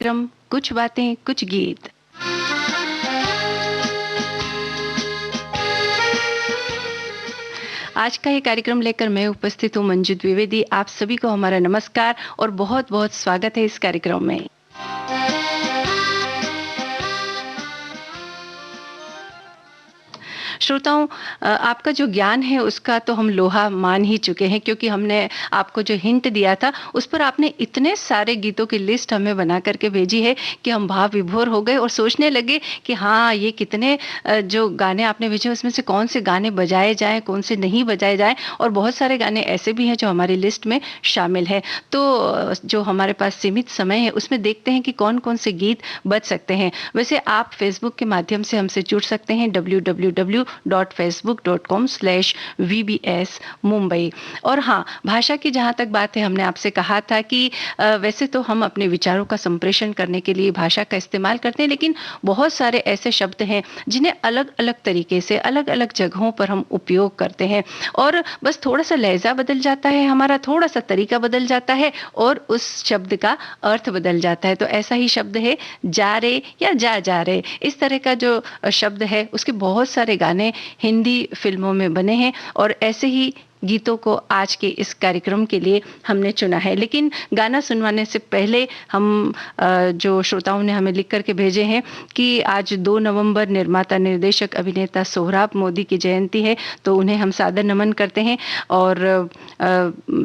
क्रम कुछ बातें कुछ गीत। आज का ये कार्यक्रम लेकर मैं उपस्थित हूँ मंजू द्विवेदी। आप सभी को हमारा नमस्कार और बहुत बहुत स्वागत है इस कार्यक्रम में। श्रोताओं, आपका जो ज्ञान है उसका तो हम लोहा मान ही चुके हैं, क्योंकि हमने आपको जो हिंट दिया था उस पर आपने इतने सारे गीतों की लिस्ट हमें बना करके भेजी है कि हम भाव विभोर हो गए और सोचने लगे कि हाँ, ये कितने जो गाने आपने भेजे उसमें से कौन से गाने बजाए जाएं, कौन से नहीं बजाए जाएं। और बहुत सारे गाने ऐसे भी हैं जो हमारी लिस्ट में शामिल है। तो जो हमारे पास सीमित समय है उसमें देखते हैं कि कौन कौन से गीत बज सकते हैं। वैसे आप फेसबुक के माध्यम से हमसे जुड़ सकते हैं www.facebook.com/vbs मुंबई। और हाँ, भाषा की जहाँ तक बात है, हमने आपसे कहा था कि वैसे तो हम अपने विचारों का संप्रेषण करने के लिए भाषा का इस्तेमाल करते हैं, लेकिन बहुत सारे ऐसे शब्द हैं जिन्हें अलग अलग तरीके से अलग अलग जगहों पर हम उपयोग करते हैं। और बस थोड़ा सा लहजा बदल जाता है, हमारा थोड़ा सा तरीका बदल जाता है और उस शब्द का अर्थ बदल जाता है। तो ऐसा ही शब्द है जा रे या जा रे। इस तरह का जो शब्द है उसके बहुत सारे गाने हिंदी फिल्मों में बने हैं और ऐसे ही गीतों को आज के इस कार्यक्रम के लिए हमने चुना है। लेकिन गाना सुनवाने से पहले हम जो श्रोताओं ने हमें लिख करके भेजे हैं कि आज 2 नवंबर निर्माता निर्देशक अभिनेता सोहराब मोदी की जयंती है, तो उन्हें हम सादर नमन करते हैं। और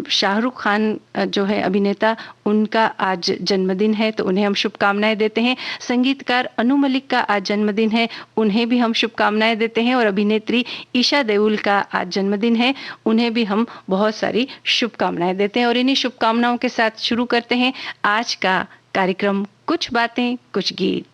शाहरुख खान जो है अभिनेता, उनका आज जन्मदिन है, तो उन्हें हम शुभकामनाएं देते हैं। संगीतकार अनु मलिक का आज जन्मदिन है, उन्हें भी हम शुभकामनाएं देते हैं। और अभिनेत्री ईशा देओल का आज जन्मदिन है, उन्हें भी हम बहुत सारी शुभकामनाएं देते हैं। और इन्हीं शुभकामनाओं के साथ शुरू करते हैं आज का कार्यक्रम कुछ बातें कुछ गीत।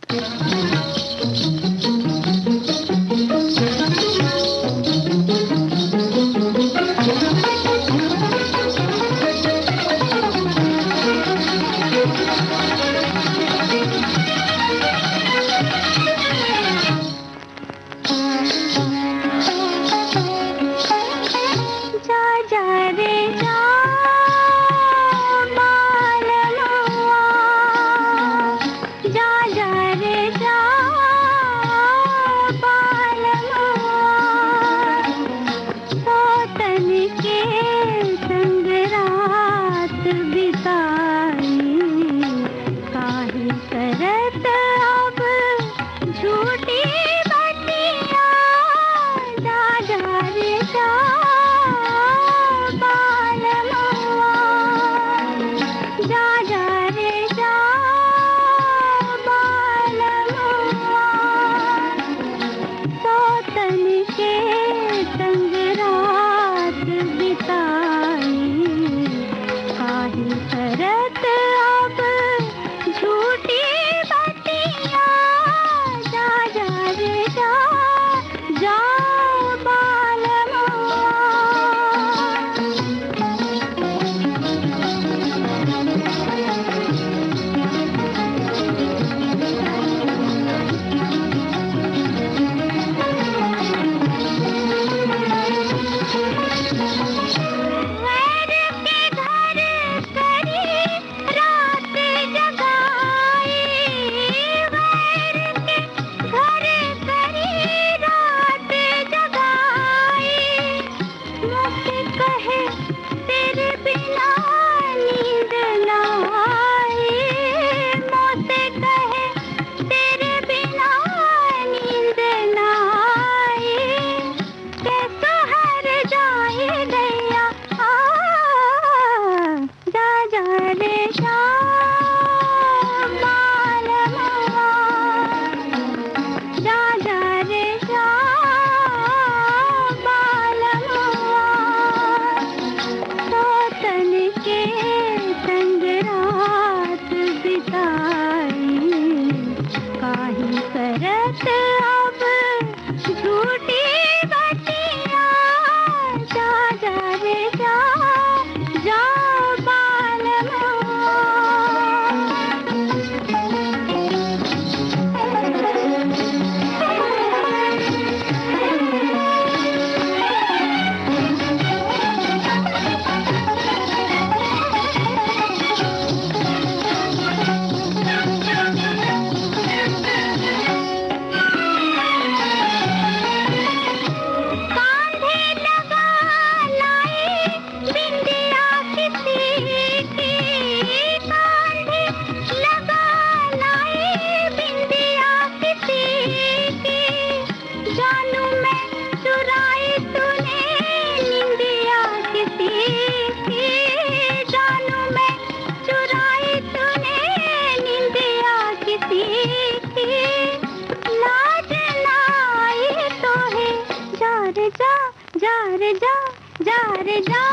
जा जा रे जा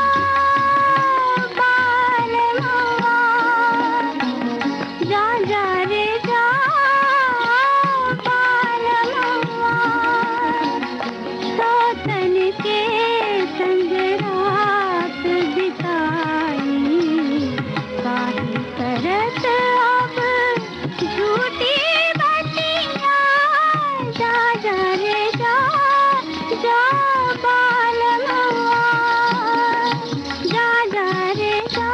बाल मवा, जा जा रे जा बाल मवा, सोतन के संग रात बिताई, काहे करत अब झूठी बतिया, जा जा रे जा जा बाल मवा, जा जा रे जा।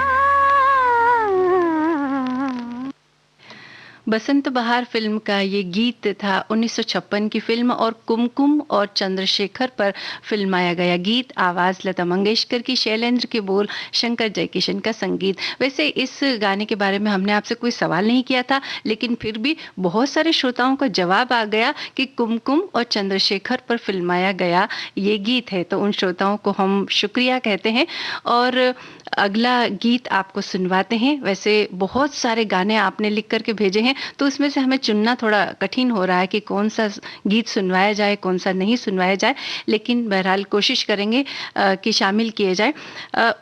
बसंत बहार फिल्म का ये गीत था 1956 की फिल्म और कुमकुम और चंद्रशेखर पर फिल्माया गया गीत। आवाज लता मंगेशकर की, शैलेंद्र के बोल, शंकर जयकिशन का संगीत। वैसे इस गाने के बारे में हमने आपसे कोई सवाल नहीं किया था, लेकिन फिर भी बहुत सारे श्रोताओं का जवाब आ गया कि कुमकुम और चंद्रशेखर पर फिल्माया गया ये गीत है, तो उन श्रोताओं को हम शुक्रिया कहते हैं। और अगला गीत आपको सुनवाते हैं। वैसे बहुत सारे गाने आपने लिख करके भेजे हैं, तो उसमें से हमें चुनना थोड़ा कठिन हो रहा है कि कौन सा गीत सुनवाया जाए, कौन सा नहीं सुनवाया जाए, लेकिन बहरहाल कोशिश करेंगे कि शामिल किए जाए।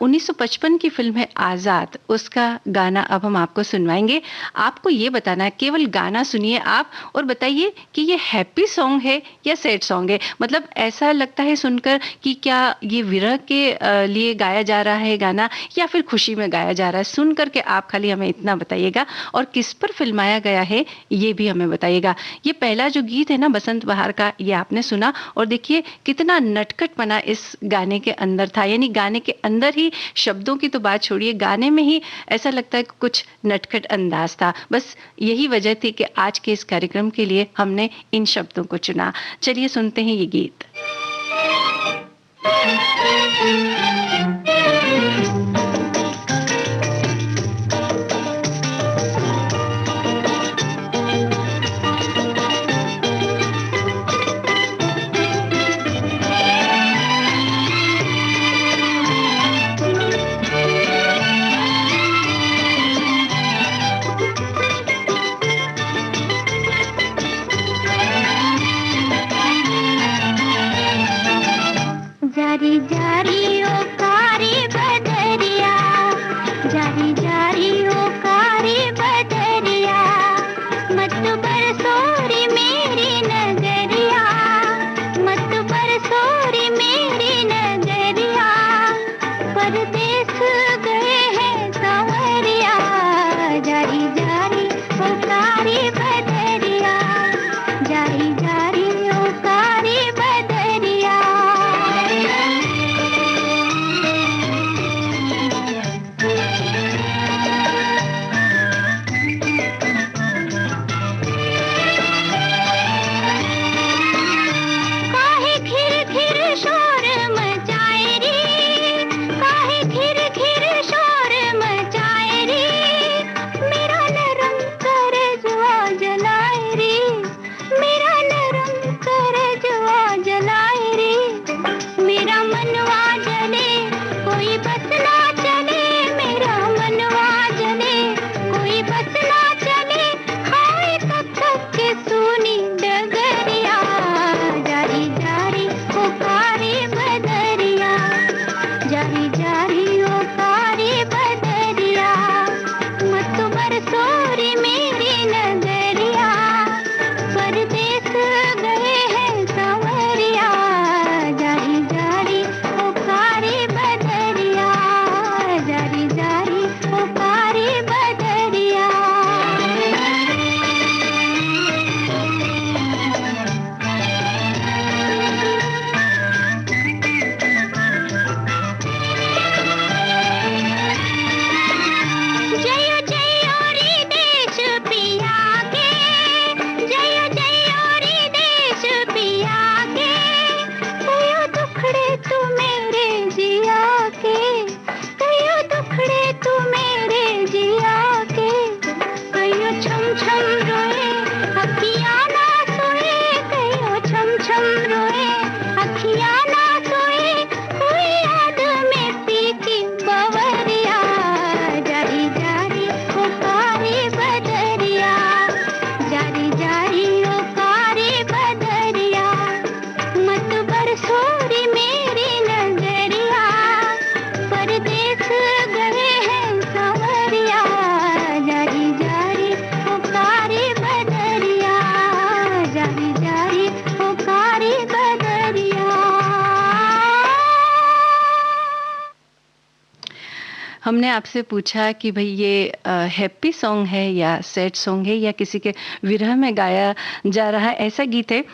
1955 की फिल्म है आज़ाद, उसका गाना अब हम आपको सुनवाएंगे। आपको ये बताना है, केवल गाना सुनिए आप और बताइए कि ये हैप्पी सॉन्ग है या सैड सॉन्ग है। मतलब ऐसा लगता है सुनकर कि क्या ये विरह के लिए गाया जा रहा है गाना या फिर खुशी में गाया जा रहा है। सुन करके आप खाली हमें इतना बताइएगा, और किस पर फिल्माया गया है ये भी हमें बताइएगा। ये पहला जो गीत है ना बसंत बहार का, ये आपने सुना और देखिए कितना नटखटपना इस गाने के अंदर था। यानी गाने के अंदर ही, शब्दों की तो बात छोड़िए, गाने में ही ऐसा लगता है कि कुछ नटखट अंदाज था। बस यही वजह थी कि आज के इस कार्यक्रम के लिए हमने इन शब्दों को चुना। चलिए सुनते हैं ये गीत। जारी जारी ओ कारी बदरिया, जारी जारी ओ कारी बदरिया, मत बरसोरी मेरी नगरिया, मत बरसोरी मेरी नगरिया, परदेस गए हैं संवरिया, जारी जारी ओ कारी बदरिया, जारी जारी ओ कारी बदरिया। काहे घिर घिर शोर मचाए रे, काहे घिर घिर शोर मचाए रे, मेरा नरम करजवा जलाए रे, मेरा नरम करजवा जलाए रे, मेरा मनवा जले कोई बस ना चले, मेरा मनवा जले कोई बस ना चले, हाय तब तक के सुनी डगरिया, जारी जारी ओ कारी बदरिया, जारी जारी ओ कारी बदरिया, मत बरसोरी मेरी नगरिया, परदेस गए हैं संवरिया, जारी जारी ओ कारी बदरिया, जारी जारी ओ कारी बदरिया। जय जय रे देश पिया के, जय जय रे देश पिया के, कयो दुखड़े तू मेरे जिया के, कयो दुखड़े तू मेरे जिया के, कयो छम छम रोए अखियाँ ना सोए, कयो छम छम रोए अखियाँ ना सोए, कोई याद में पीती बवरिया, जारी जारी ओ कारी बदरिया, जारी जारी ओ कारी बदरिया, मत बरसोरी मेरी नगरिया। हमने आपसे पूछा कि भई ये हैप्पी सॉन्ग है या सैड सॉन्ग है या किसी के विरह में गाया जा रहा है ऐसा गीत है।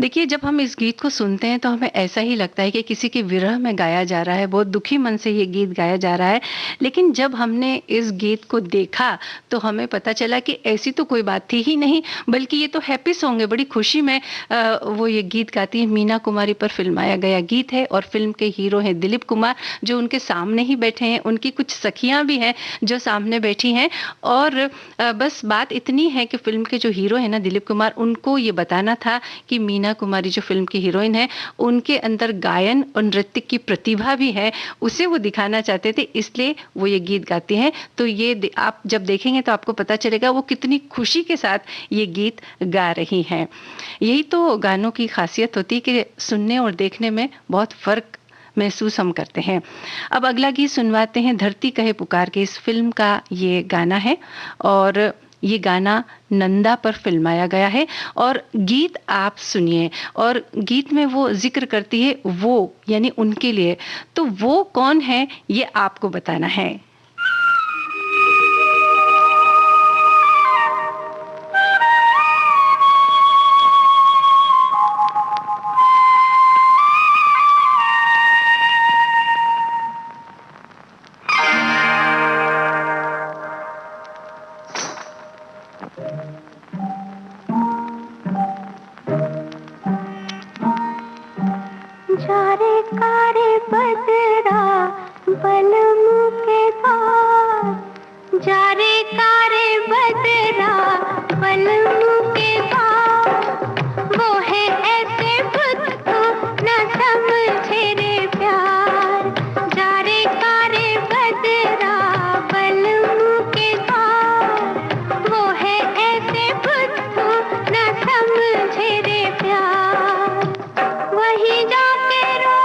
देखिए जब हम इस गीत को सुनते हैं तो हमें ऐसा ही लगता है कि किसी के विरह में गाया जा रहा है, बहुत दुखी मन से ये गीत गाया जा रहा है। लेकिन जब हमने इस गीत को देखा तो हमें पता चला कि ऐसी तो कोई बात थी ही नहीं, बल्कि ये तो हैप्पी सॉन्ग है। बड़ी खुशी में वो ये गीत गाती हैं। मीना कुमारी पर फ़िल्माया गया गीत है और फ़िल्म के हीरो हैं दिलीप कुमार, जो उनके सामने ही बैठे हैं। उनकी कुछ सखियाँ भी हैं जो सामने बैठी हैं और बस बात इतनी है कि फ़िल्म के जो हीरो हैं ना दिलीप कुमार, उनको ये बताना था कि मीना कुमारी जो फ़िल्म की हीरोइन है, उनके अंदर गायन और नृत्य की प्रतिभा भी है, उसे वो दिखाना चाहते थे, इसलिए वो ये गीत गाती हैं। तो ये आप जब देखेंगे तो आपको पता चलेगा वो कितनी खुशी के साथ ये गीत गा रही हैं। यही तो गानों की खासियत होती है कि सुनने और देखने में बहुत फ़र्क महसूस हम करते हैं। अब अगला गीत सुनवाते हैं धरती कहे पुकार के, इस फ़िल्म का ये गाना है और ये गाना नंदा पर फ़िल्माया गया है और गीत आप सुनिए और गीत में वो ज़िक्र करती है वो, यानी उनके लिए। तो वो कौन है ये आपको बताना है। जारे कारे बदरा बलम के पास, जारे कारे बदरा बलम के पास, वो है ऐसे खुद को न समझे रे प्यार। जारे कारे बदरा बलम के पास, वो है ऐसे खुद को न समझे रे प्यार। वही जाके रो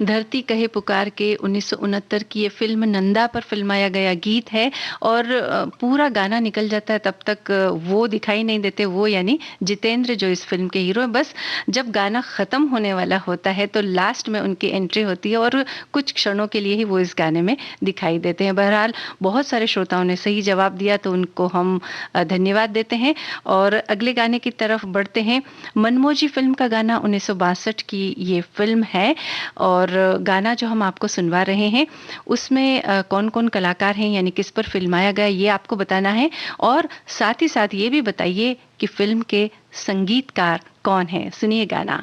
धरती कहे पुकार के 1969 की ये फिल्म नंदा पर फिल्माया गया गीत है और पूरा गाना निकल जाता है तब तक वो दिखाई नहीं देते, वो यानी जितेंद्र जो इस फिल्म के हीरो हैं। बस जब गाना खत्म होने वाला होता है तो लास्ट में उनकी एंट्री होती है और कुछ क्षणों के लिए ही वो इस गाने में दिखाई देते हैं। बहरहाल बहुत सारे श्रोताओं ने सही जवाब दिया तो उनको हम धन्यवाद देते हैं और अगले गाने की तरफ बढ़ते हैं। मनमोजी फिल्म का गाना 1962 की ये फिल्म है और गाना जो हम आपको सुनवा रहे हैं उसमें कौन कौन कलाकार हैं यानी किस पर फिल्माया गया ये आपको बताना है और साथ ही साथ ये भी बताइए कि फिल्म के संगीतकार कौन है। सुनिए गाना।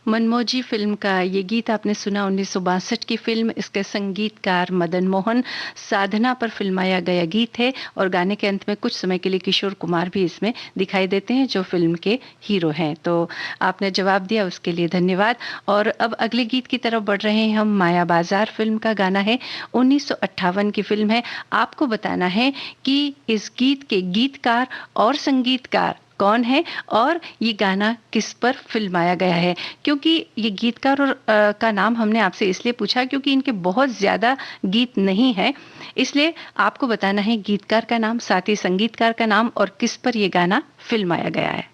मनमोजी फिल्म का ये गीत आपने सुना 1962 की फिल्म। इसके संगीतकार मदन मोहन। साधना पर फिल्माया गया गीत है और गाने के अंत में कुछ समय के लिए किशोर कुमार भी इसमें दिखाई देते हैं जो फिल्म के हीरो हैं। तो आपने जवाब दिया उसके लिए धन्यवाद। और अब अगले गीत की तरफ बढ़ रहे हैं हम। माया बाजार फिल्म का गाना है, 1958 की फिल्म है। आपको बताना है कि इस गीत के गीतकार और संगीतकार कौन है और ये गाना किस पर फिल्माया गया है। क्योंकि ये गीतकार और का नाम हमने आपसे इसलिए पूछा क्योंकि इनके बहुत ज़्यादा गीत नहीं है, इसलिए आपको बताना है गीतकार का नाम, साथ ही संगीतकार का नाम और किस पर ये गाना फिल्माया गया है।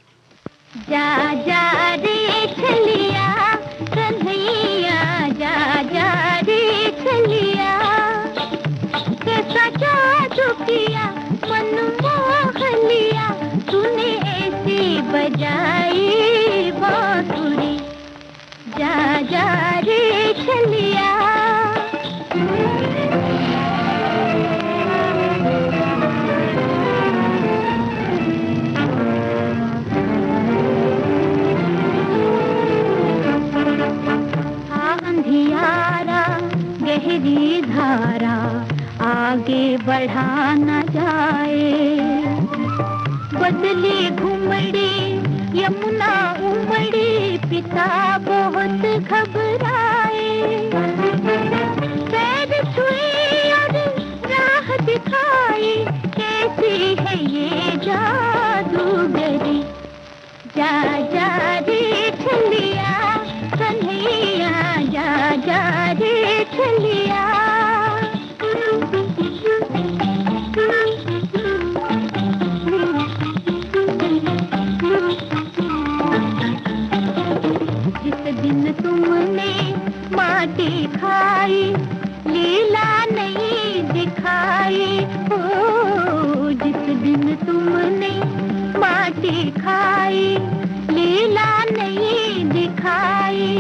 जा जा देख लिया कन्हैया, जा जा देख लिया, कैसा जादू किया मन मोह लिया, तूने ऐसी बजाई बढ़ा न जाए। बदली घुमड़ी यमुना उमड़ी, पिता बहुत घबराए। पैर छुए और राह दिखाई, कैसी है ये जादूगरी। जा जा रे छलिया कन्हैया, जा जा रे छलिया। जिस दिन तुमने माटी खाई, लीला नहीं दिखाई। ओ जिस दिन तुमने माटी खाई, लीला नहीं दिखाई।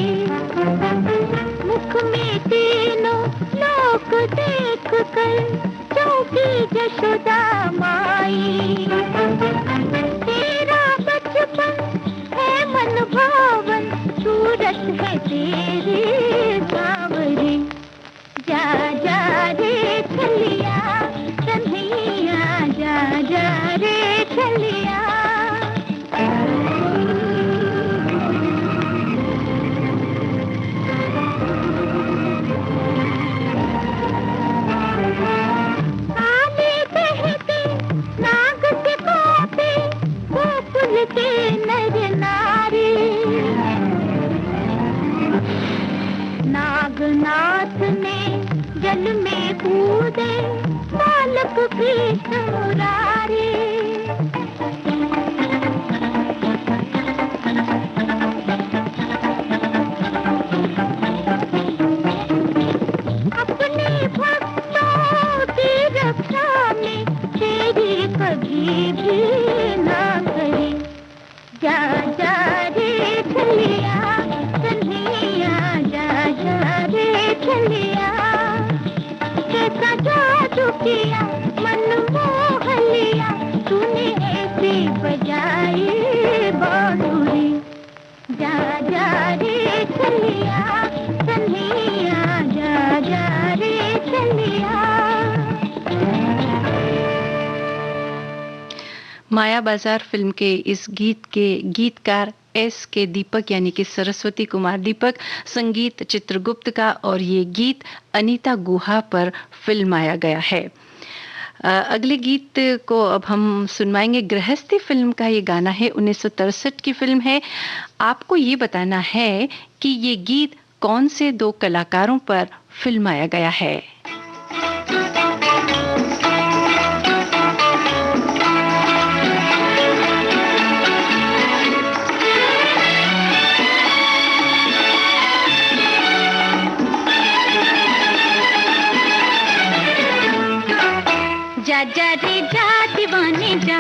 मुख में तीनों लोक देख कर चौकी जशोदा माई। तेरा बचपन है मन भावन, सूरत है तेरी सावरी। जा जा रे छलिया कन्हैया, जा जा रे छलिया। आले बहते नाग सिखाते, गोकुल के नर नारी। नागनाथ ने जल में कूदे, बालक कृष्ण मुरारी। अपने भक्तों की रक्षा में तेरी कभी भी ना करे। जा जा रे छलिया कन्हैया, जा जा रे छलिया। कैसा जादू किया मन मोह लिया, तूने ऐसे बजाई बांसुरी। जा जा रे छलिया कन्हैया, जा जा रे छलिया। माया बाजार फिल्म के इस गीत के गीतकार एस के दीपक यानी कि सरस्वती कुमार दीपक, संगीत चित्रगुप्त का, और ये गीत अनीता गुहा पर फिल्माया गया है। अगले गीत को अब हम सुनवाएंगे। गृहस्थी फिल्म का ये गाना है, 1963 की फिल्म है। आपको ये बताना है कि ये गीत कौन से दो कलाकारों पर फिल्माया गया है। जा जा रे जा दीवाने जा,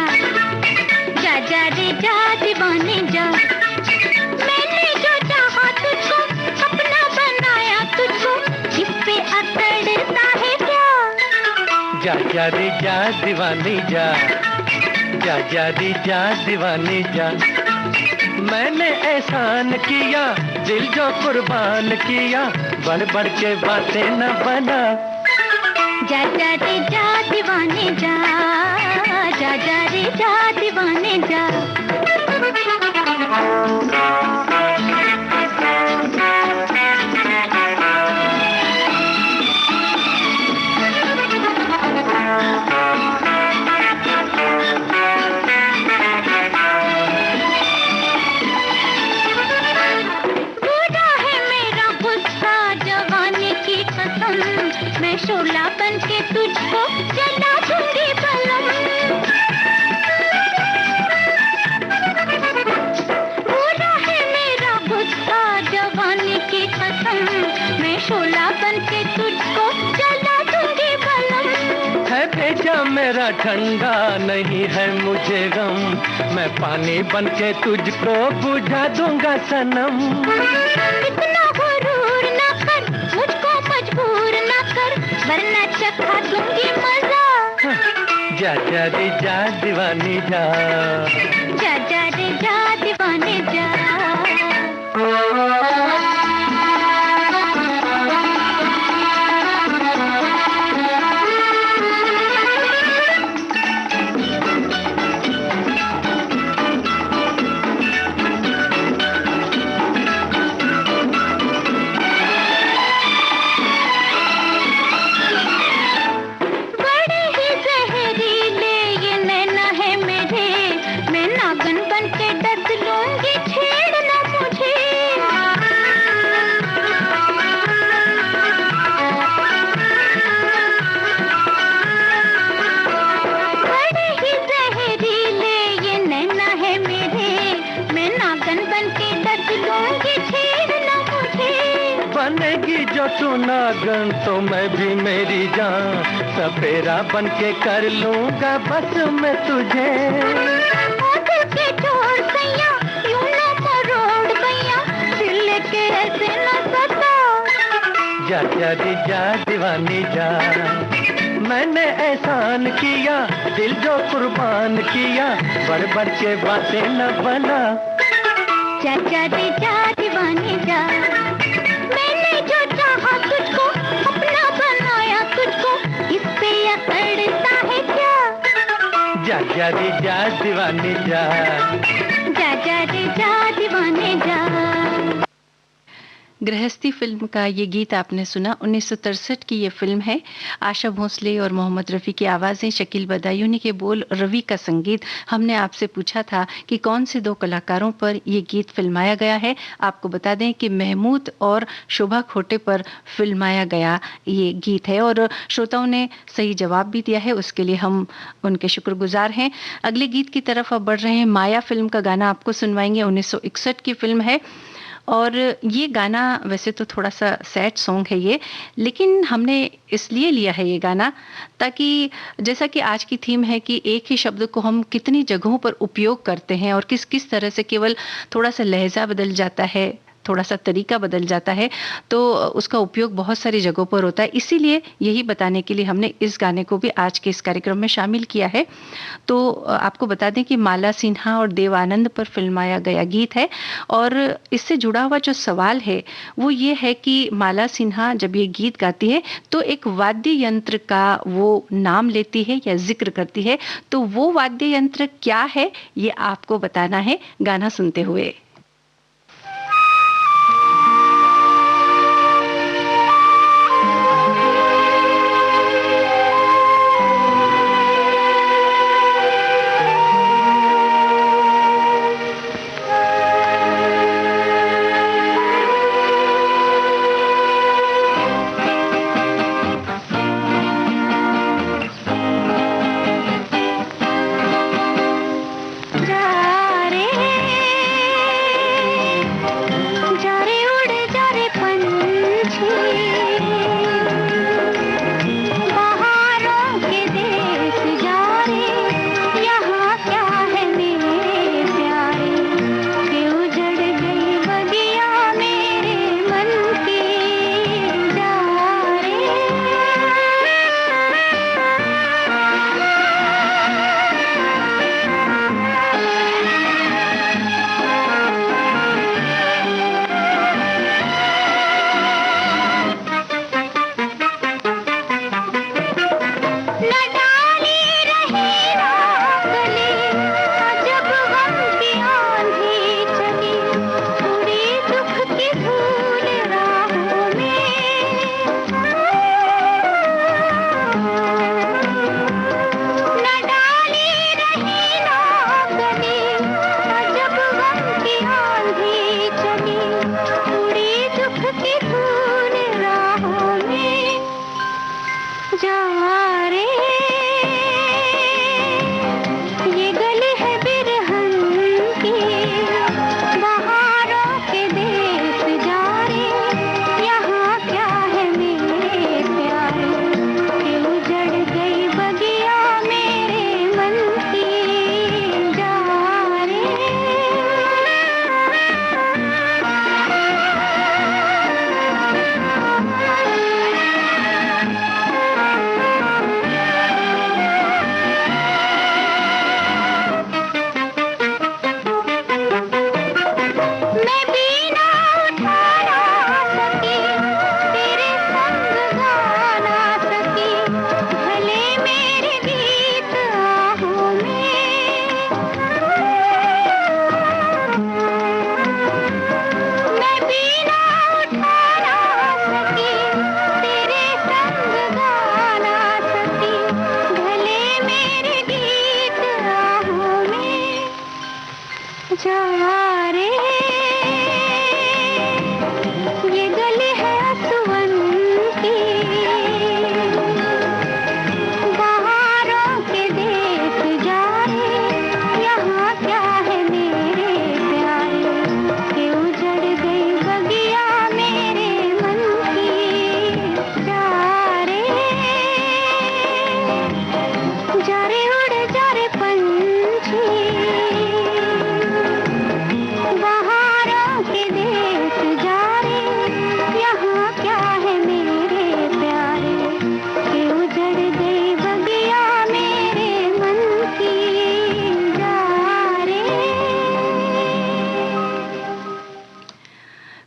जा जा रे जा दीवाने जा। मैंने जो चाहा तुझको अपना बनाया, तुझको इस पे अकड़ता है क्या। जा जा रे जा दीवाने जा, जा जा रे जा दीवाने जा। मैंने एहसान किया, दिल जो कुर्बान किया, बढ़ बढ़ के बातें न बना। जा जा रे जा दीवाने जा, जा जा रे जा दीवाने जा। बूढ़ा है मेरा गुस्सा जवानी की कसम, मैं शोला बन के तुझको जला दूंगी बलम। बूढ़ा है मेरा गुस्सा जवानी की कसम, मैं शोला बन के तुझको जला दूंगी बलम। है भेजा मेरा ठंडा नहीं है मुझे गम, मैं पानी बन के तुझको बुझा दूंगा सनम। इतना गुरूर ना कर, मुझको मजबूर ना कर, वरना चखा दूंगी मजा। जा जा रे जा दीवानी जा, जा जा रे जा दीवाने जा। बनेगी जो तू नागन तो मैं भी मेरी जान सपेरा बन के कर लूंगा बस मैं तुझे। दिल के चोर सैया यूं न मरोड़ गैया, दिल के ऐसे न सता। जा जा रे जा दीवानी जा, मैंने एहसान किया दिल जो कुर्बान किया, बढ़ बढ़ के बातें न बना। जा जा रे जा दीवानी जा, मैंने जो चाहा तुझको अपना बनाया तुझको, इस पे अकड़ता है क्या। जा जा रे जा दीवानी जा, जा जा रे जा दीवाने जा। गृहस्थी फिल्म का ये गीत आपने सुना। 1963 की ये फिल्म है। आशा भोसले और मोहम्मद रफ़ी की आवाज़ें, शकील बदायूनी के बोल, रवि का संगीत। हमने आपसे पूछा था कि कौन से दो कलाकारों पर ये गीत फिल्माया गया है। आपको बता दें कि महमूद और शोभा खोटे पर फिल्माया गया ये गीत है और श्रोताओं ने सही जवाब भी दिया है, उसके लिए हम उनके शुक्रगुजार हैं। अगले गीत की तरफ अब बढ़ रहे हैं। माया फिल्म का गाना आपको सुनवाएंगे। 1961 की फिल्म है और ये गाना वैसे तो थोड़ा सा सैड सॉन्ग है ये, लेकिन हमने इसलिए लिया है ये गाना ताकि जैसा कि आज की थीम है कि एक ही शब्द को हम कितनी जगहों पर उपयोग करते हैं और किस किस तरह से केवल थोड़ा सा लहजा बदल जाता है, थोड़ा सा तरीका बदल जाता है, तो उसका उपयोग बहुत सारी जगहों पर होता है। इसीलिए यही बताने के लिए हमने इस गाने को भी आज के इस कार्यक्रम में शामिल किया है। तो आपको बता दें कि माला सिन्हा और देव आनंद पर फिल्माया गया गीत है और इससे जुड़ा हुआ जो सवाल है वो ये है कि माला सिन्हा जब ये गीत गाती है तो एक वाद्य यंत्र का वो नाम लेती है या जिक्र करती है, तो वो वाद्य यंत्र क्या है ये आपको बताना है गाना सुनते हुए।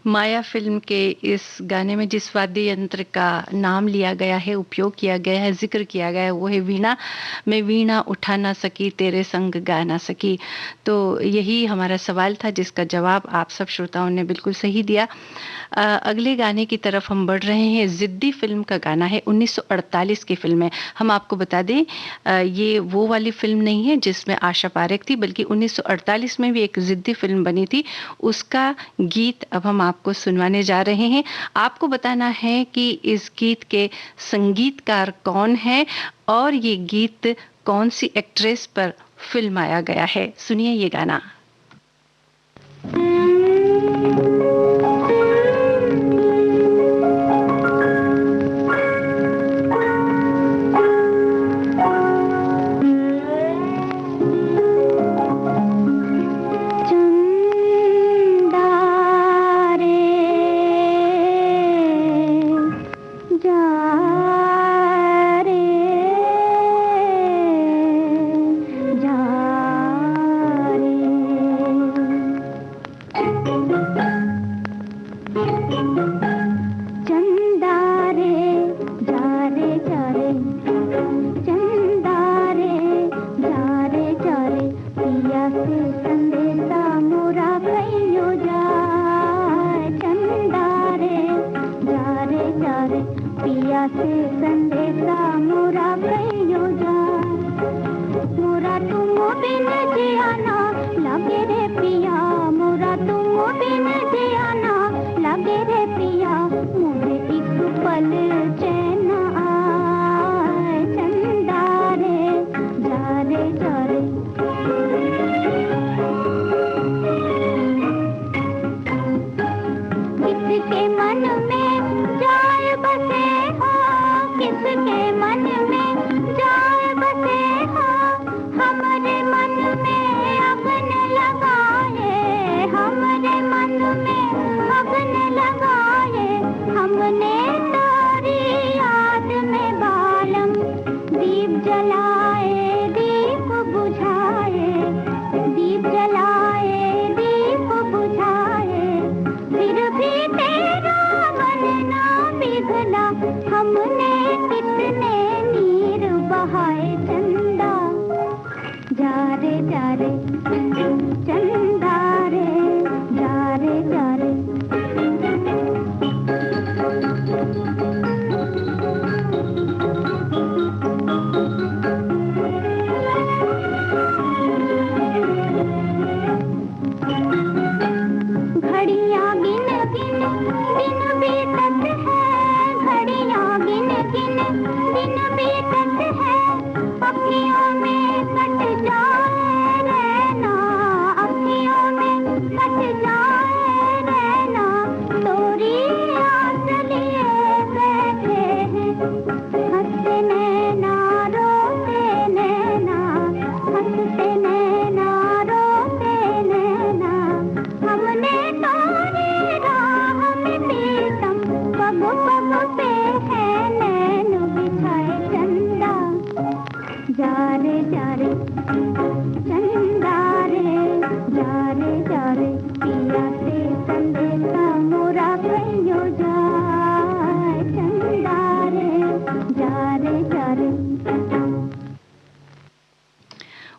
माया फ़िल्म के इस गाने में जिस वाद्य यंत्र का नाम लिया गया है, उपयोग किया गया है, ज़िक्र किया गया है, वो है वीणा। मैं वीणा उठा ना सकी, तेरे संग गा ना सकी। तो यही हमारा सवाल था जिसका जवाब आप सब श्रोताओं ने बिल्कुल सही दिया। अगले गाने की तरफ हम बढ़ रहे हैं। ज़िद्दी फ़िल्म का गाना है, 1948 की फ़िल्म है। हम आपको बता दें ये वो वाली फ़िल्म नहीं है जिसमें आशा पारेख थी, बल्कि 1948 में भी एक ज़िद्दी फ़िल्म बनी थी। उसका गीत अब हम आपको सुनवाने जा रहे हैं। आपको बताना है कि इस गीत के संगीतकार कौन है और ये गीत कौन सी एक्ट्रेस पर फिल्माया गया है। सुनिए ये गाना।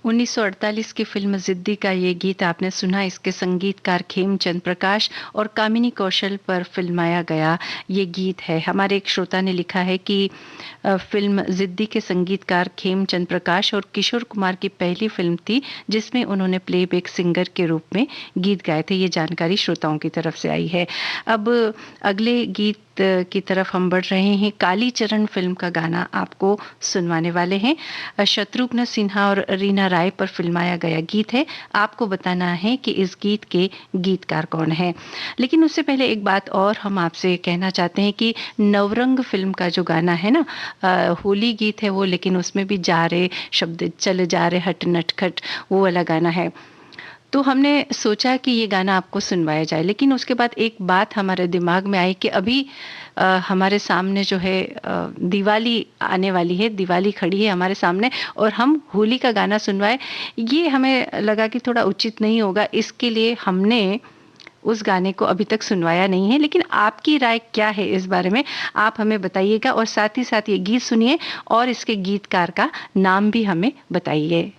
उन्नीस सौ 1948 की फिल्म जिद्दी का ये गीत आपने सुना। इसके संगीतकार खेमचंद प्रकाश और कामिनी कौशल पर फिल्माया गया ये गीत है। हमारे एक श्रोता ने लिखा है कि फिल्म जिद्दी के संगीतकार खेमचंद प्रकाश और किशोर कुमार की पहली फिल्म थी जिसमें उन्होंने प्लेबैक सिंगर के रूप में गीत गाए थे। ये जानकारी श्रोताओं की तरफ से आई है। अब अगले गीत की तरफ हम बढ़ रहे हैं। काली चरण फिल्म का गाना आपको सुनवाने वाले हैं। शत्रुघ्न सिन्हा और रीना राय पर फिल्माया गया गीत है। आपको बताना है कि इस गीत के गीतकार कौन है। लेकिन उससे पहले एक बात और हम आपसे कहना चाहते हैं कि नवरंग फिल्म का जो गाना है ना, होली गीत है वो, लेकिन उसमें भी जा रहे शब्द, चले जा रहे हट नटखट, वो वाला गाना है। तो हमने सोचा कि ये गाना आपको सुनवाया जाए, लेकिन उसके बाद एक बात हमारे दिमाग में आई कि अभी हमारे सामने जो है दिवाली आने वाली है, दिवाली खड़ी है हमारे सामने और हम होली का गाना सुनवाए, ये हमें लगा कि थोड़ा उचित नहीं होगा। इसके लिए हमने उस गाने को अभी तक सुनवाया नहीं है, लेकिन आपकी राय क्या है इस बारे में, आप हमें बताइएगा। और साथ ही साथ ये गीत सुनिए और इसके गीतकार का नाम भी हमें बताइए।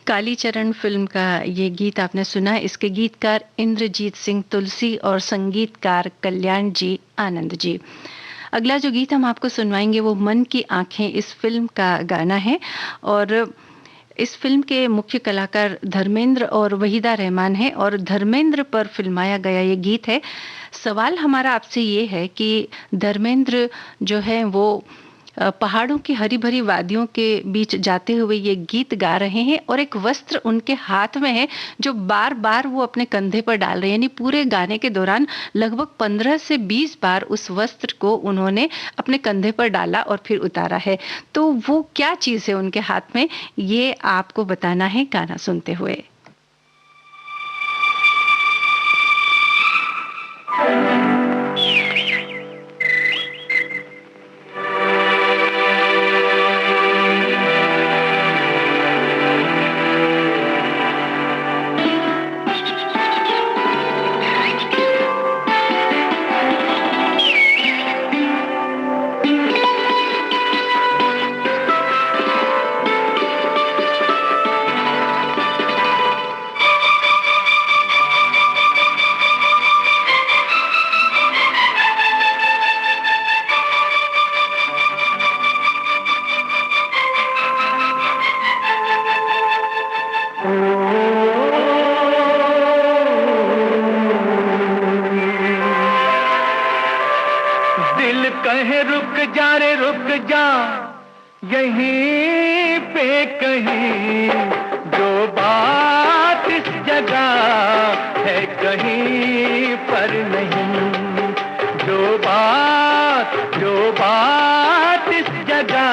कालीचरण फिल्म का ये गीत आपने सुना। इसके गीतकार इंद्रजीत सिंह तुलसी और संगीतकार कल्याण जी आनंद जी। अगला जो गीत हम आपको सुनवाएंगे वो मन की आंखें इस फिल्म का गाना है। और इस फिल्म के मुख्य कलाकार धर्मेंद्र और वहीदा रहमान है और धर्मेंद्र पर फिल्माया गया ये गीत है। सवाल हमारा आपसे ये है कि धर्मेंद्र जो है वो पहाड़ों की हरी भरी वादियों के बीच जाते हुए ये गीत गा रहे हैं और एक वस्त्र उनके हाथ में है जो बार बार वो अपने कंधे पर डाल रहे हैं। यानी पूरे गाने के दौरान लगभग 15 से 20 बार उस वस्त्र को उन्होंने अपने कंधे पर डाला और फिर उतारा है। तो वो क्या चीज़ है उनके हाथ में, ये आपको बताना है गाना सुनते हुए। यहीं पे कहीं जो बात इस जगह है कहीं पर नहीं, जो बात इस जगह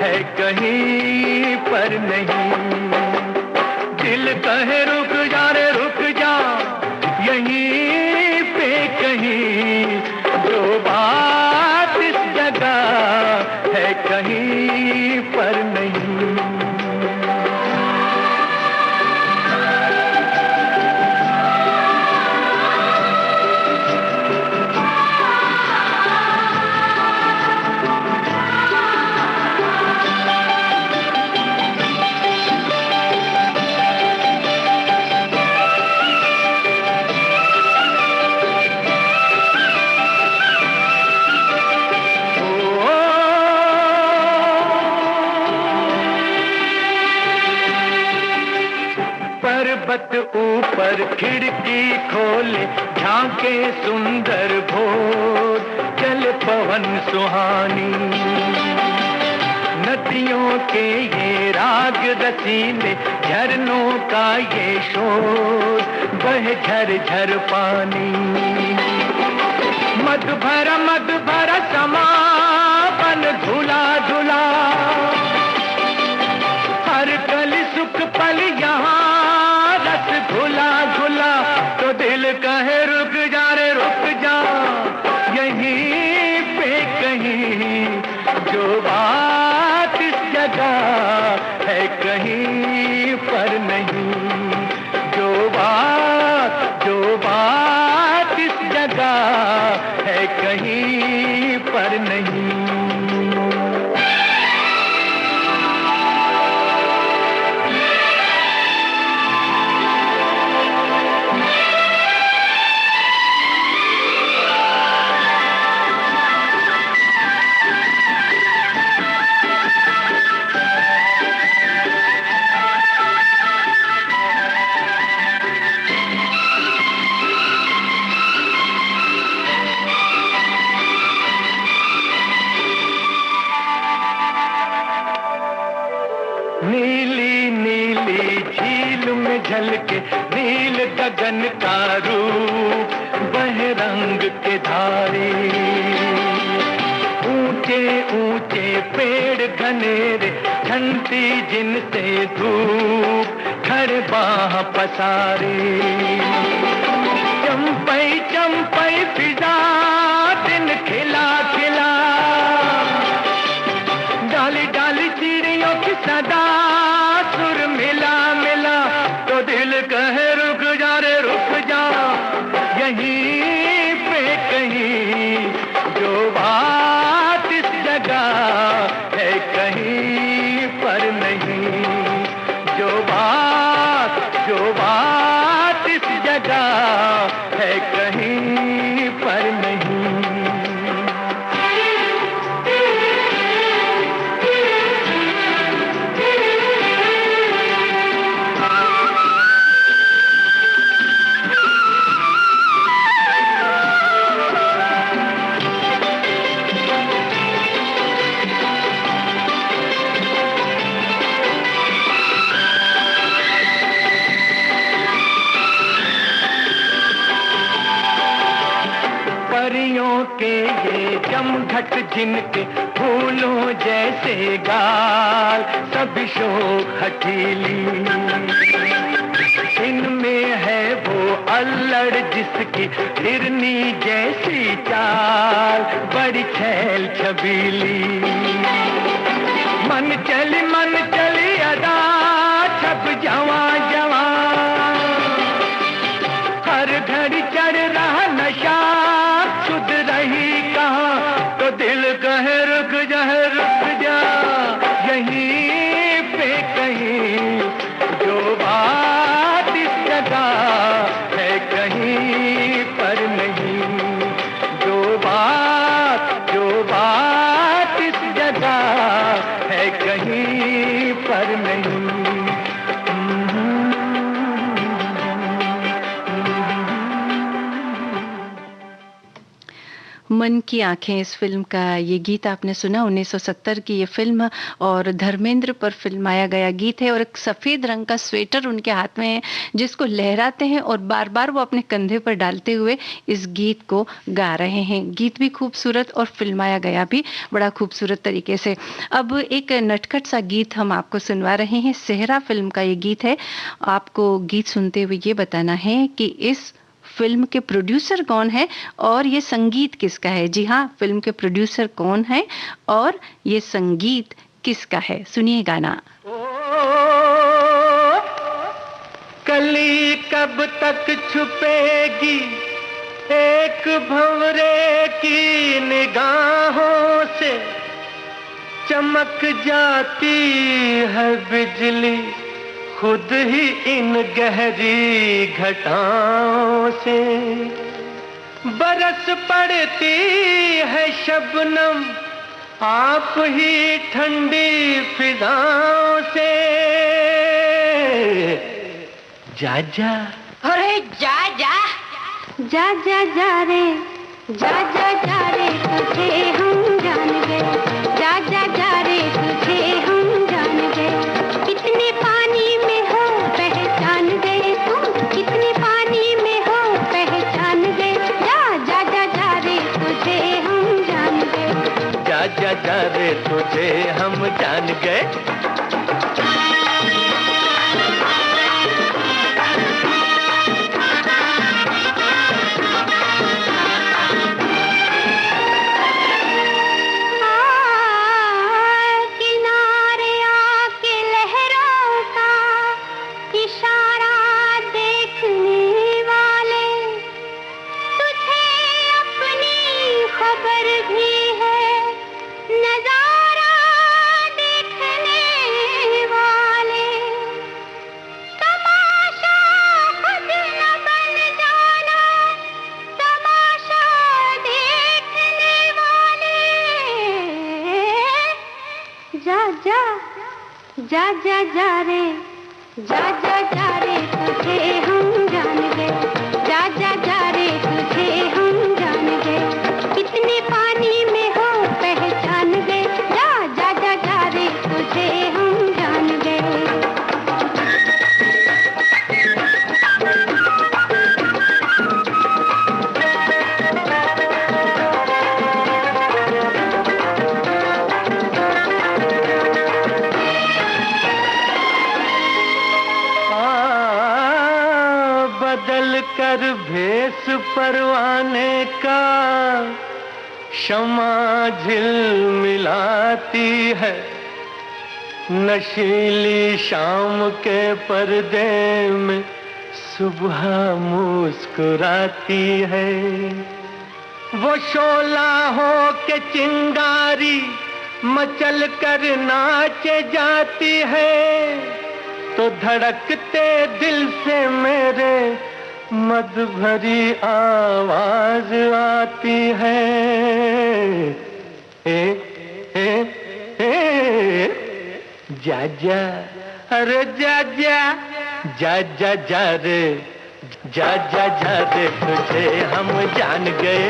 है कहीं पर नहीं। दिल कहे रुक जा रे रुक जा, यहीं पे कहीं जो बात इस जगह है कहीं पर नहीं। पर्वत ऊपर खिड़की खोले झांके सुंदर भोर, चल पवन सुहानी नदियों के ये राग रसीले, झरनों का ये शोर, बहे झर झर पानी। मद भरा समापन धुला धुला, हर कल सुख पल यहाँ घुला घुला। तो दिल कहे रुक जा रे रुक जा, यहीं पे कहीं जो बात इस जगह है कहीं पर नहीं, जो बात इस जगह है कहीं पर नहीं। नीली नीली झील में झलके नील गगन का रूप, बहे रंग के धारे, ऊंचे ऊंचे पेड़ घनेरे, ठंडी जिनसे धूप, खड़े बाह पसारे। चंपई चंपई फिजा दिन खिला खिला, डाली डाली चिड़ियों की सदा सुर मिला मिला। तो दिल कहे रुक जा रे रुक जा, यहीं पे कहीं जो बात इस जगह है कहीं पर नहीं, जो बात इस जगह है कहीं पर नहीं। परियों के ये जमघट जिनके फूलों जैसे गाल, सभी शोक हठीली, इनमें है वो अल्लड़ जिसकी हिरनी जैसी चाल, बड़ी छैल छबीली। मन चली अदा छप जवां जवां, हर घड़ी चढ़ रहा नशा, सुध रही कहाँ। तो दिल कहे रुक जा यहीं पे कहीं जो बात इस जगह है कहीं पर नहीं, जो बात इस जगह है कहीं पर नहीं। मन की आंखें इस फिल्म का ये गीत आपने सुना। 1970 की ये फिल्म और धर्मेंद्र पर फिल्माया गया गीत है, और एक सफेद रंग का स्वेटर उनके हाथ में है जिसको लहराते हैं और बार बार वो अपने कंधे पर डालते हुए इस गीत को गा रहे हैं। गीत भी खूबसूरत और फिल्माया गया भी बड़ा खूबसूरत तरीके से। अब एक नटखट सा गीत हम आपको सुनवा रहे हैं। सेहरा फिल्म का ये गीत है। आपको गीत सुनते हुए ये बताना है कि इस फिल्म के प्रोड्यूसर कौन है और ये संगीत किसका है। जी हाँ, फिल्म के प्रोड्यूसर कौन है और ये संगीत किसका है, सुनिए गाना। कली कब तक छुपेगी एक भंवरे की निगाहों से, चमक जाती है बिजली खुद ही इन गहरी घटाओं से, बरस पड़ती है शबनम आप ही ठंडी फिजाओं से। जा जा, अरे जा जा जा जा जा रे, जा जा जा रे तुझे हम जान गए, जा जा जा रे तुझे हम जान गए। कितने पानी में हो पहचान गए तुम, कितने पानी में हो पहचान गए। जा जा जा जा रे तुझे हम जान गए, जा जा जा रे तुझे हम जान गए। जा जा जा रे, जा जा जा रे तुझे हम जान गए, जा जा जा रे तुझे हम जान गए। कितने पानी में हो पहचान गए, जा जा जा जा रे तुझे हम जान गए। कर भेस परवाने का शमा झिलमिलाती है, नशीली शाम के पर्दे में सुबह मुस्कुराती है। वो शोला हो के चिंगारी मचल कर नाच जाती है, तो धड़कते दिल से मेरे मद भरी आवाज आती है। जा जा, अरे जा जा, जा जा जा रे, जा जा जा रे तुझे हम जान गए।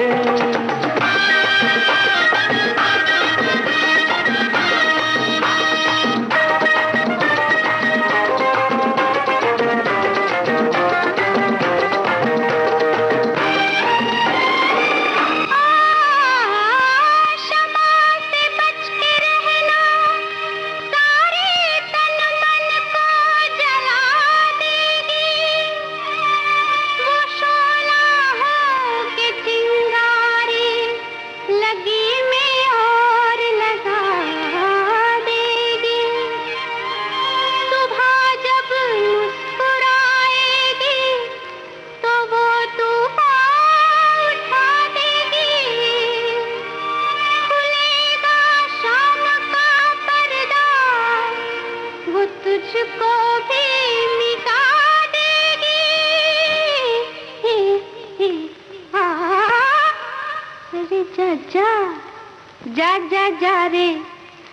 जा जा जा रे,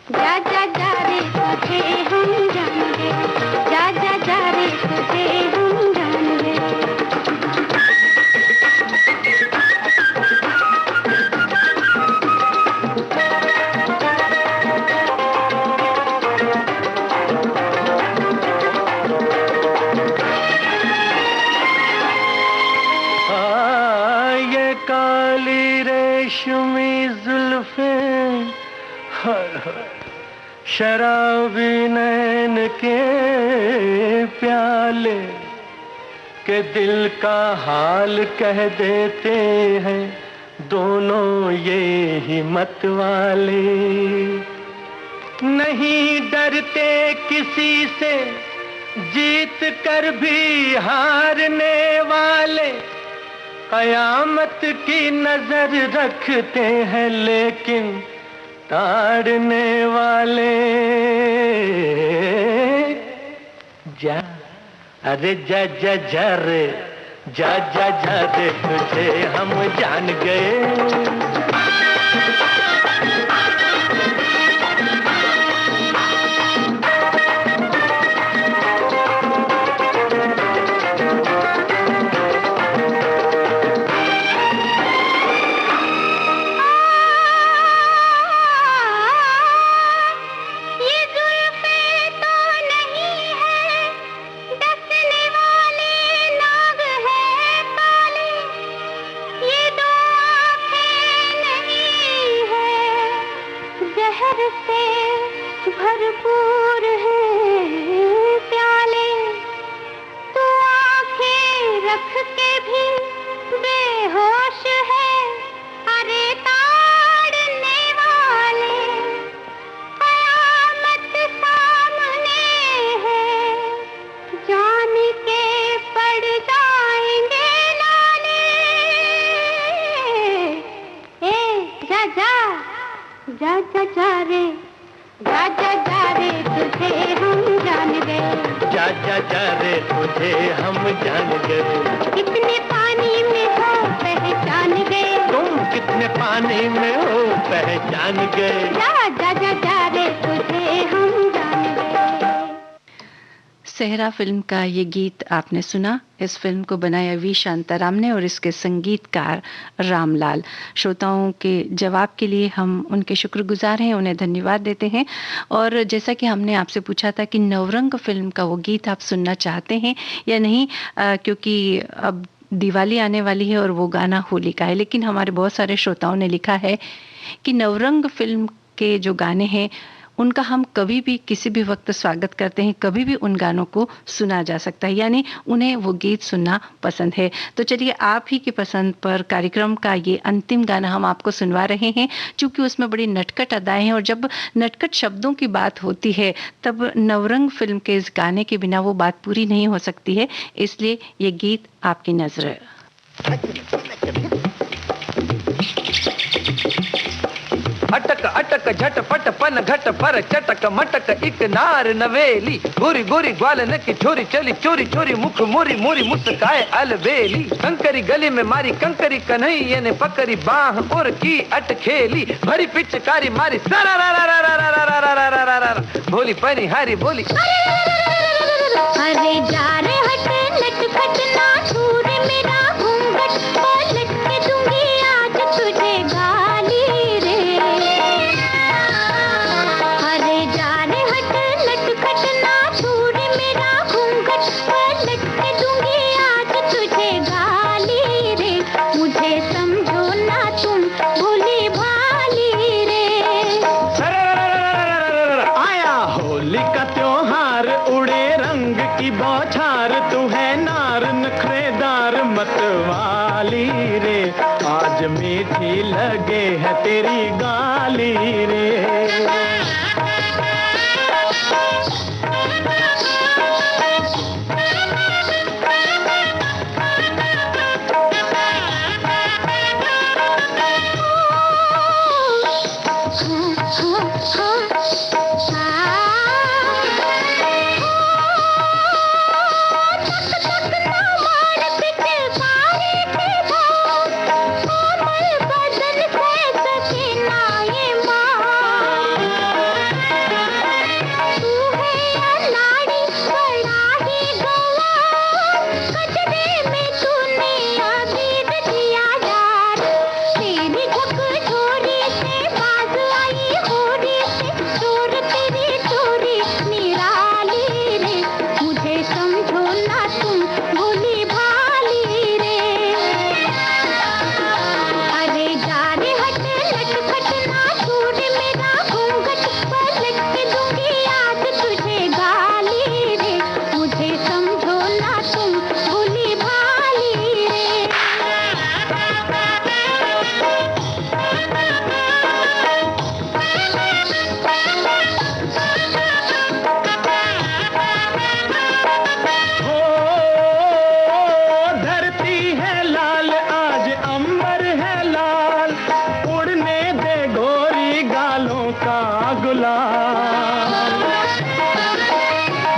जा जा जा रे तुझे हम जान गए, जा जा जा रे तुझे हम जान गए। हाय हाय, शराबी नैन के प्याले के दिल का हाल कह देते हैं दोनों ये ही मत वाले। नहीं डरते किसी से, जीत कर भी हारने वाले, कयामत की नजर रखते हैं लेकिन ताड़ने वाले। जा अरे जा जा जा रे, जा जा जा रे, तुझे हम जान गए। भरपूर है प्याले, तू आंखें रख के भी बेहोश है। अरे ताड़ने वाले, कयामत सामने है, जान के पड़ जाएंगे लाले। जा जा जा जा जा रे, जा जा जा रे, तुझे हम जान गए। जा जा जा रे, तुझे हम जान गए। कितने पानी में हो पहचान गए, तुम कितने पानी में हो पहचान गए। जा जा जा जा रे, तुझे हम जान गए। सेहरा फिल्म का ये गीत आपने सुना। इस फिल्म को बनाया वी शांताराम ने और इसके संगीतकार रामलाल। श्रोताओं के जवाब के लिए हम उनके शुक्रगुजार हैं, उन्हें धन्यवाद देते हैं। और जैसा कि हमने आपसे पूछा था कि नवरंग फिल्म का वो गीत आप सुनना चाहते हैं या नहीं, क्योंकि अब दिवाली आने वाली है और वो गाना होली का है, लेकिन हमारे बहुत सारे श्रोताओं ने लिखा है कि नवरंग फिल्म के जो गाने हैं उनका हम कभी भी किसी भी वक्त स्वागत करते हैं, कभी भी उन गानों को सुना जा सकता है, यानी उन्हें वो गीत सुनना पसंद है। तो चलिए आप ही की पसंद पर कार्यक्रम का ये अंतिम गाना हम आपको सुनवा रहे हैं, क्योंकि उसमें बड़ी नटखट अदाएं हैं और जब नटखट शब्दों की बात होती है तब नवरंग फिल्म के इस गाने के बिना वो बात पूरी नहीं हो सकती है। इसलिए ये गीत आपकी नजर। अटक अटक झटपट पन घट पर चटक मटक एक नार नवेली, गोरी गोरी ग्वालन की छोरी चली चोरी चोरी मुख मोरी मोरी मुस्काए अलबेली। कंकरी गली में मारी कंकरी कन्हैया ने पकड़ी बाह और की अटखेली, भरी पिचकारी मारी सरा रा रा रा रा रा रा रा रा रा रा रा, भोली पनी हारी बोली। अरे जा रे हट लटपट ना छूर मेरा घूंघट, पलट के दूंगी आज तुझे गाली रे। अरे जा रे हट लटपट ना छूर मेरा घूंघट, पलट के दूंगी आज तुझे गाली रे। मुझे समझो ना तुम भोली भाली रे। आया होली का त्योहार, उड़े रंग की बौछार, तू है नार नखरेदार मतवाली रे, आज मीठी लगे है तेरी गाली रे। अरे जा रे हट लटपट ना छू गुलाल।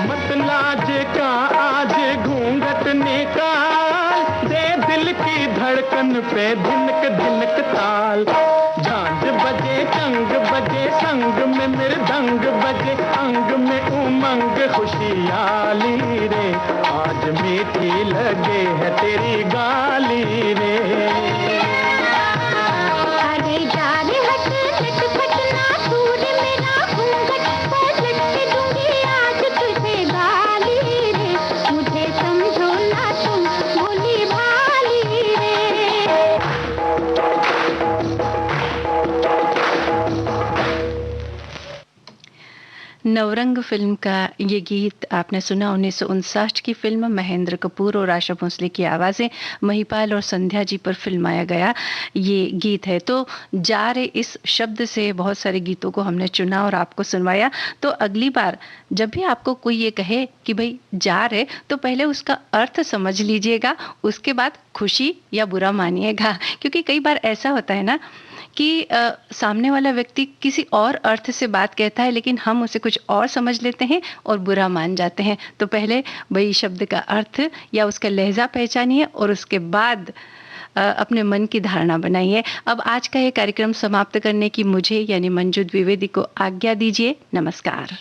मत लाज का आज घूंघट निकाल, दे दिल की धड़कन पे धिनक धिनक ताल। झांझ बजे चंग बजे संग में मृदंग बजे, अंग में उमंग खुशियाली रे, आज मीठी लगे है तेरी गाली रे। अरे जा रे हट लटपट ना दूर मेरा घूंघट, पलट के दूंगी आज तुझे गाली रे, मुझे समझो ना तुम भोली भाली रे। नवरंग फिल्म का ये गीत आपने सुना। 1959 की फिल्म, महेंद्र कपूर और आशा भोसले की आवाज़ें, महिपाल और संध्या जी पर फिल्माया गया ये गीत है। तो जा रे इस शब्द से बहुत सारे गीतों को हमने चुना और आपको सुनवाया। तो अगली बार जब भी आपको कोई ये कहे कि भाई जा रे, तो पहले उसका अर्थ समझ लीजिएगा, उसके बाद खुशी या बुरा मानिएगा। क्योंकि कई बार ऐसा होता है ना कि सामने वाला व्यक्ति किसी और अर्थ से बात कहता है, लेकिन हम उसे कुछ और समझ लेते हैं और बुरा मान जाते हैं। तो पहले वही शब्द का अर्थ या उसका लहजा पहचानिए और उसके बाद अपने मन की धारणा बनाइए। अब आज का ये कार्यक्रम समाप्त करने की मुझे यानी मंजू द्विवेदी को आज्ञा दीजिए। नमस्कार।